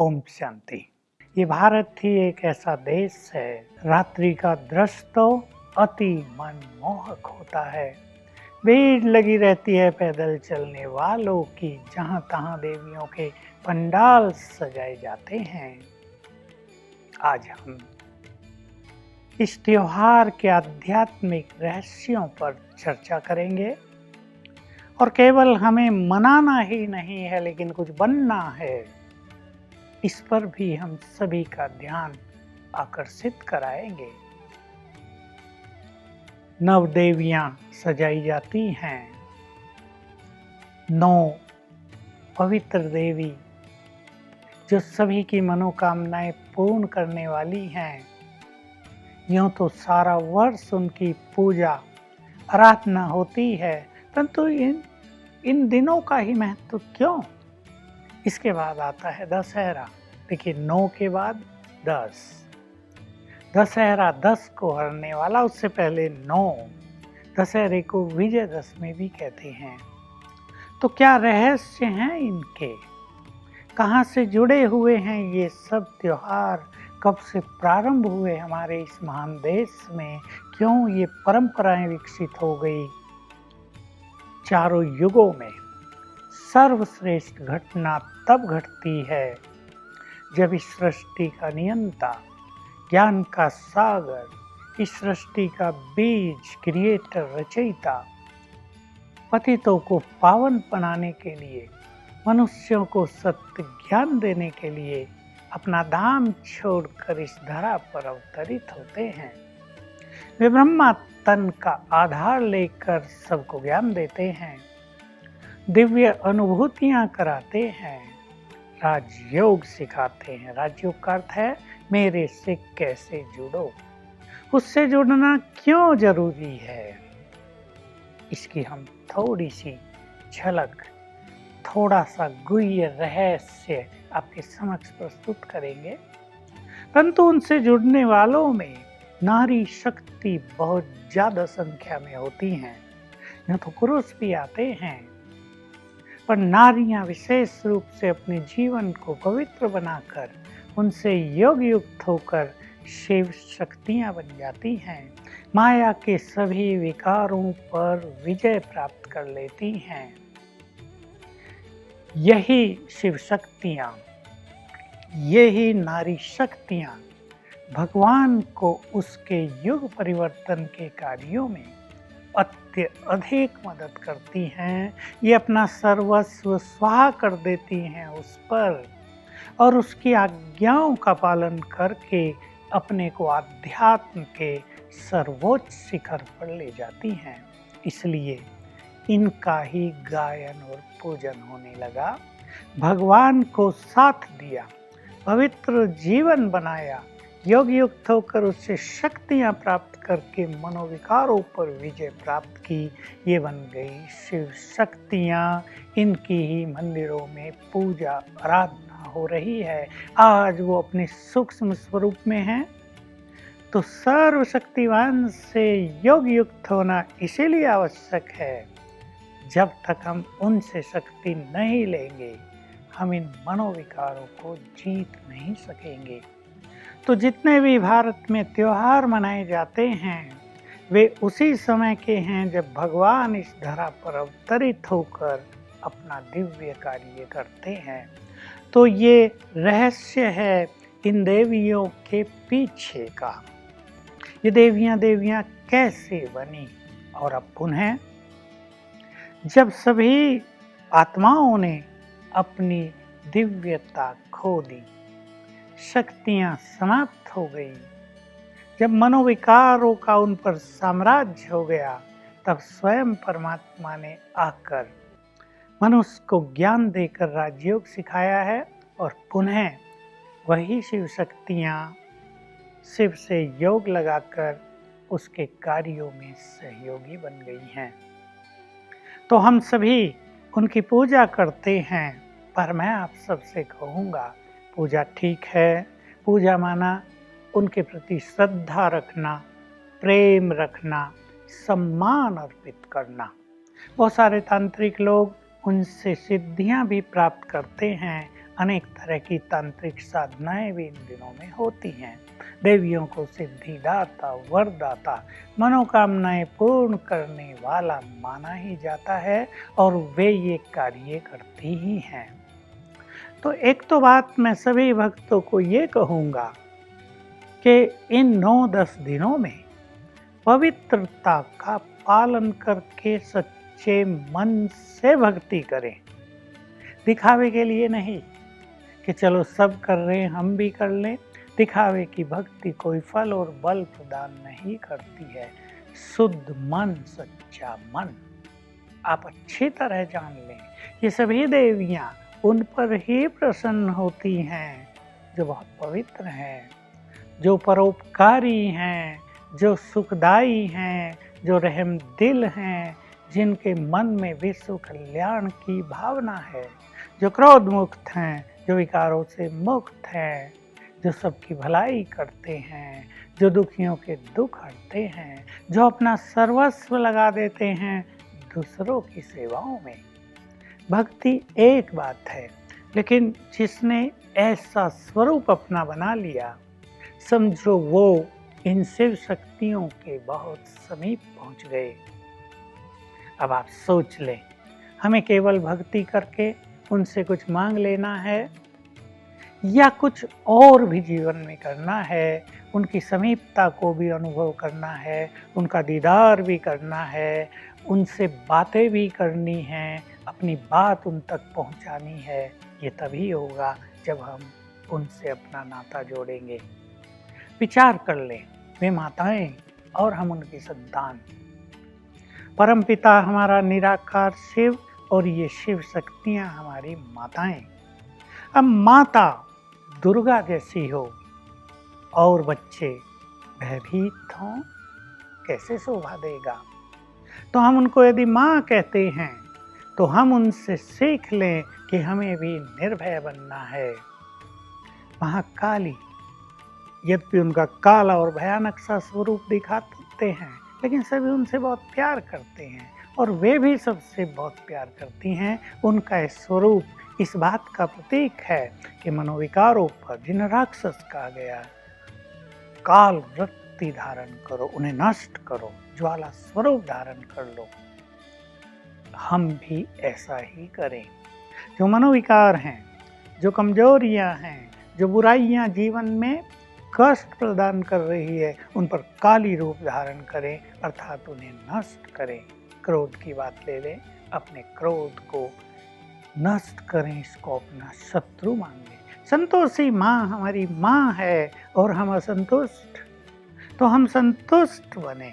ओम शांति। ये भारत ही एक ऐसा देश है, रात्रि का दृश्य तो अति मनमोहक होता है। भीड़ लगी रहती है पैदल चलने वालों की, जहां तहां देवियों के पंडाल सजाए जाते हैं। आज हम इस त्योहार के आध्यात्मिक रहस्यों पर चर्चा करेंगे और केवल हमें मनाना ही नहीं है, लेकिन कुछ बनना है, इस पर भी हम सभी का ध्यान आकर्षित कराएंगे। नव देवियां सजाई जाती हैं। 9 पवित्र देवी जो सभी की मनोकामनाएं पूर्ण करने वाली हैं। यूं तो सारा वर्ष उनकी पूजा आराधना होती है, परंतु इन दिनों का ही महत्व क्यों? इसके बाद आता है दशहरा। देखिए, 9 के बाद 10। दशहरा 10 को हरने वाला, उससे पहले 9। दशहरे को विजयदशमी भी कहते हैं। तो क्या रहस्य हैं इनके? कहाँ से जुड़े हुए हैं ये सब त्योहार? कब से प्रारंभ हुए हमारे इस महान देश में? क्यों ये परंपराएं विकसित हो गई? चारों युगों में सर्वश्रेष्ठ घटना तब घटती है जब इस सृष्टि का नियंता, ज्ञान का सागर, इस सृष्टि का बीज, क्रिएटर, रचयिता, पतितों को पावन बनाने के लिए, मनुष्यों को सत्य ज्ञान देने के लिए अपना धाम छोड़कर इस धरा पर अवतरित होते हैं। वे ब्रह्मा तन का आधार लेकर सबको ज्ञान देते हैं, दिव्य अनुभूतियां कराते हैं, राजयोग सिखाते हैं। राजयोग का अर्थ है मेरे से कैसे जुड़ो, उससे जुड़ना क्यों जरूरी है, इसकी हम थोड़ी सी झलक, थोड़ा सा गुह्य रहस्य आपके समक्ष प्रस्तुत करेंगे। परंतु उनसे जुड़ने वालों में नारी शक्ति बहुत ज्यादा संख्या में होती हैं। यहाँ तो पुरुष भी आते हैं, पर नारियां विशेष रूप से अपने जीवन को पवित्र बनाकर, उनसे योग युक्त होकर शिव शक्तियां बन जाती हैं। माया के सभी विकारों पर विजय प्राप्त कर लेती हैं। यही शिव शक्तियां, यही नारी शक्तियां भगवान को उसके युग परिवर्तन के कार्यों में अत्यधिक मदद करती हैं। ये अपना सर्वस्व स्वाहा कर देती हैं उस पर, और उसकी आज्ञाओं का पालन करके अपने को आध्यात्म के सर्वोच्च शिखर पर ले जाती हैं। इसलिए इनका ही गायन और पूजन होने लगा। भगवान को साथ दिया, पवित्र जीवन बनाया, योग युक्त होकर उससे शक्तियां प्राप्त करके मनोविकारों पर विजय प्राप्त की। ये बन गई शिव शक्तियां। इनकी ही मंदिरों में पूजा आराधना हो रही है। आज वो अपने सूक्ष्म स्वरूप में हैं, तो सर्वशक्तिवान से योग युक्त होना इसीलिए आवश्यक है। जब तक हम उनसे शक्ति नहीं लेंगे, हम इन मनोविकारों को जीत नहीं सकेंगे। तो जितने भी भारत में त्योहार मनाए जाते हैं, वे उसी समय के हैं जब भगवान इस धरा पर अवतरित होकर अपना दिव्य कार्य करते हैं। तो ये रहस्य है इन देवियों के पीछे का। ये देवियां कैसे बनी और अब पुनः जब सभी आत्माओं ने अपनी दिव्यता खो दी, शक्तियां समाप्त हो गई, जब मनोविकारों का उन पर साम्राज्य हो गया, तब स्वयं परमात्मा ने आकर मनुष्य को ज्ञान देकर राजयोग सिखाया है। और पुनः वही शिव शक्तियां शिव से योग लगाकर उसके कार्यों में सहयोगी बन गई हैं। तो हम सभी उनकी पूजा करते हैं, पर मैं आप सबसे कहूँगा, पूजा ठीक है। पूजा माना उनके प्रति श्रद्धा रखना, प्रेम रखना, सम्मान अर्पित करना। बहुत सारे तांत्रिक लोग उनसे सिद्धियां भी प्राप्त करते हैं, अनेक तरह की तांत्रिक साधनाएं भी इन दिनों में होती हैं। देवियों को सिद्धिदाता, वरदाता, मनोकामनाएं पूर्ण करने वाला माना ही जाता है और वे ये कार्य करती ही हैं। तो एक तो बात मैं सभी भक्तों को ये कहूँगा कि इन 9-10 दिनों में पवित्रता का पालन करके सच्चे मन से भक्ति करें। दिखावे के लिए नहीं कि चलो सब कर रहे हैं हम भी कर लें। दिखावे की भक्ति कोई फल और बल प्रदान नहीं करती है। शुद्ध मन, सच्चा मन आप अच्छी तरह जान लें। ये सभी देवियां उन पर ही प्रसन्न होती हैं जो बहुत पवित्र हैं, जो परोपकारी हैं, जो सुखदाई हैं, जो रहम दिल हैं, जिनके मन में विश्व कल्याण की भावना है, जो क्रोध मुक्त हैं, जो विकारों से मुक्त हैं, जो सबकी भलाई करते हैं, जो दुखियों के दुख हरते हैं, जो अपना सर्वस्व लगा देते हैं दूसरों की सेवाओं में। भक्ति एक बात है, लेकिन जिसने ऐसा स्वरूप अपना बना लिया, समझो वो इन शिव शक्तियों के बहुत समीप पहुंच गए। अब आप सोच लें, हमें केवल भक्ति करके उनसे कुछ मांग लेना है या कुछ और भी जीवन में करना है, उनकी समीपता को भी अनुभव करना है, उनका दीदार भी करना है, उनसे बातें भी करनी हैं, अपनी बात उन तक पहुंचानी है। ये तभी होगा जब हम उनसे अपना नाता जोड़ेंगे। विचार कर लें, वे माताएं और हम उनकी संतान। परमपिता हमारा निराकार शिव और ये शिव शक्तियां हमारी माताएं। अब माता दुर्गा जैसी हो और बच्चे भयभीत हों, कैसे शोभा देगा। तो हम उनको यदि माँ कहते हैं तो हम उनसे सीख लें कि हमें भी निर्भय बनना है। महाकाली यद्यपि उनका काला और भयानक सा स्वरूप दिखाते हैं, लेकिन सभी उनसे बहुत प्यार करते हैं और वे भी सबसे बहुत प्यार करती हैं। उनका स्वरूप इस बात का प्रतीक है कि मनोविकारों पर जिन राक्षस कहा गया, काल वृत्ति धारण करो, उन्हें नष्ट करो, ज्वाला स्वरूप धारण कर लो। हम भी ऐसा ही करें। जो मनोविकार हैं, जो कमजोरियां हैं, जो बुराइयां जीवन में कष्ट प्रदान कर रही है, उन पर काली रूप धारण करें, अर्थात उन्हें नष्ट करें। क्रोध की बात ले लें, अपने क्रोध को नष्ट करें, इसको अपना शत्रु मान लें। संतोषी माँ हमारी माँ है और हम असंतुष्ट, तो हम संतुष्ट बने,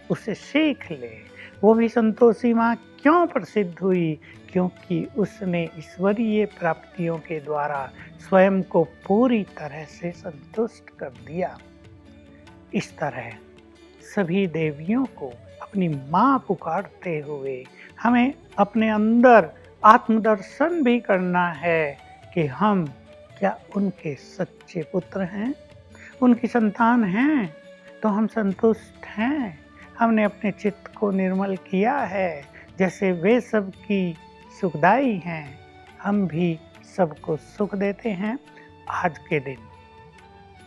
उसे सीख ले। वो भी संतोषी माँ क्यों प्रसिद्ध हुई? क्योंकि उसने ईश्वरीय प्राप्तियों के द्वारा स्वयं को पूरी तरह से संतुष्ट कर दिया। इस तरह सभी देवियों को अपनी माँ पुकारते हुए हमें अपने अंदर आत्मदर्शन भी करना है कि हम क्या उनके सच्चे पुत्र हैं, उनकी संतान हैं, तो हम संतुष्ट हैं। हमने अपने चित्त को निर्मल किया है, जैसे वे सबकी सुखदाई हैं, हम भी सबको सुख देते हैं। आज के दिन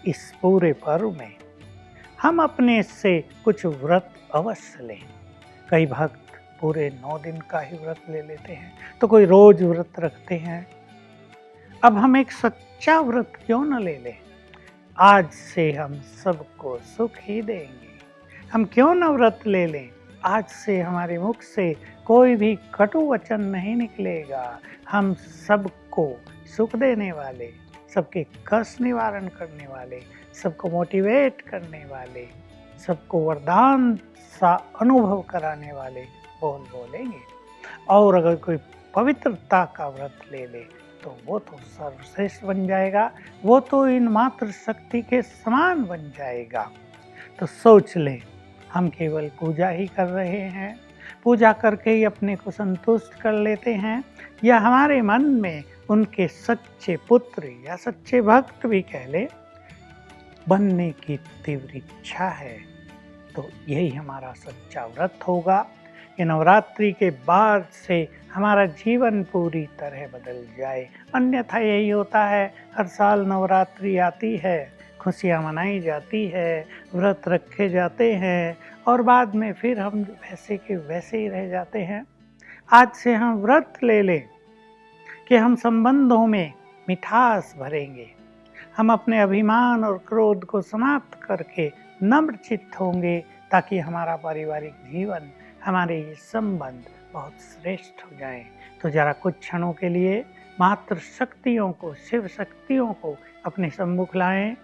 इस पूरे पर्व में हम अपने से कुछ व्रत अवश्य लें। कई भक्त पूरे 9 दिन का ही व्रत ले लेते हैं, तो कोई रोज व्रत रखते हैं। अब हम एक सच्चा व्रत क्यों न ले लें? आज से हम सबको सुख ही देंगे। हम क्यों न व्रत ले लें? आज से हमारे मुख से कोई भी कटु वचन नहीं निकलेगा। हम सबको सुख देने वाले, सबके कष्ट निवारण करने वाले, सबको मोटिवेट करने वाले, सबको वरदान सा अनुभव कराने वाले बोल बोलेंगे। और अगर कोई पवित्रता का व्रत ले ले तो वो तो सर्वश्रेष्ठ बन जाएगा, वो तो इन मात्र शक्ति के समान बन जाएगा। तो सोच लें, हम केवल पूजा ही कर रहे हैं, पूजा करके ही अपने को संतुष्ट कर लेते हैं, या हमारे मन में उनके सच्चे पुत्र या सच्चे भक्त भी कह ले बनने की तीव्र इच्छा है। तो यही हमारा सच्चा व्रत होगा। कि नवरात्रि के बाद से हमारा जीवन पूरी तरह बदल जाए। अन्यथा यही होता है, हर साल नवरात्रि आती है, खुशियाँ मनाई जाती है, व्रत रखे जाते हैं और बाद में फिर हम वैसे के वैसे ही रह जाते हैं। आज से हम व्रत ले लें कि हम संबंधों में मिठास भरेंगे, हम अपने अभिमान और क्रोध को समाप्त करके नम्र चित्त होंगे, ताकि हमारा पारिवारिक जीवन, हमारे ये संबंध बहुत श्रेष्ठ हो जाएं। तो जरा कुछ क्षणों के लिए मातृ शक्तियों को, शिव शक्तियों को अपने सम्मुख लाएं,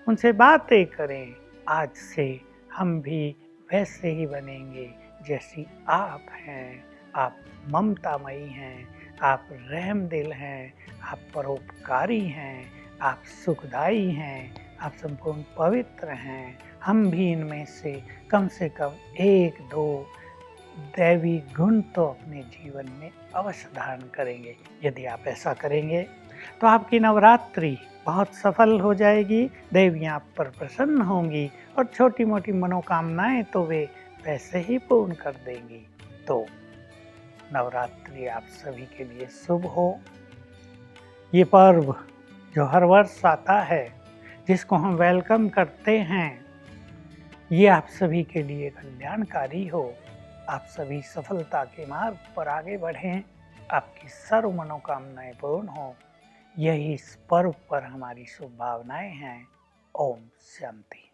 उनसे बातें करें। आज से हम भी वैसे ही बनेंगे जैसी आप हैं। आप ममतामयी हैं, आप रहमदिल हैं, आप परोपकारी हैं, आप सुखदायी हैं, आप संपूर्ण पवित्र हैं। हम भी इनमें से कम 1-2 दैवी गुण तो अपने जीवन में अवश्य धारण करेंगे। यदि आप ऐसा करेंगे तो आपकी नवरात्रि बहुत सफल हो जाएगी, देवियाँ आप पर प्रसन्न होंगी और छोटी मोटी मनोकामनाएं तो वे वैसे ही पूर्ण कर देंगी। तो नवरात्रि आप सभी के लिए शुभ हो। ये पर्व जो हर वर्ष आता है, जिसको हम वेलकम करते हैं, ये आप सभी के लिए कल्याणकारी हो। आप सभी सफलता के मार्ग पर आगे बढ़ें, आपकी सर्व मनोकामनाएं पूर्ण हो। यही इस पर्व पर हमारी शुभ भावनाएं हैं। ओम शांति।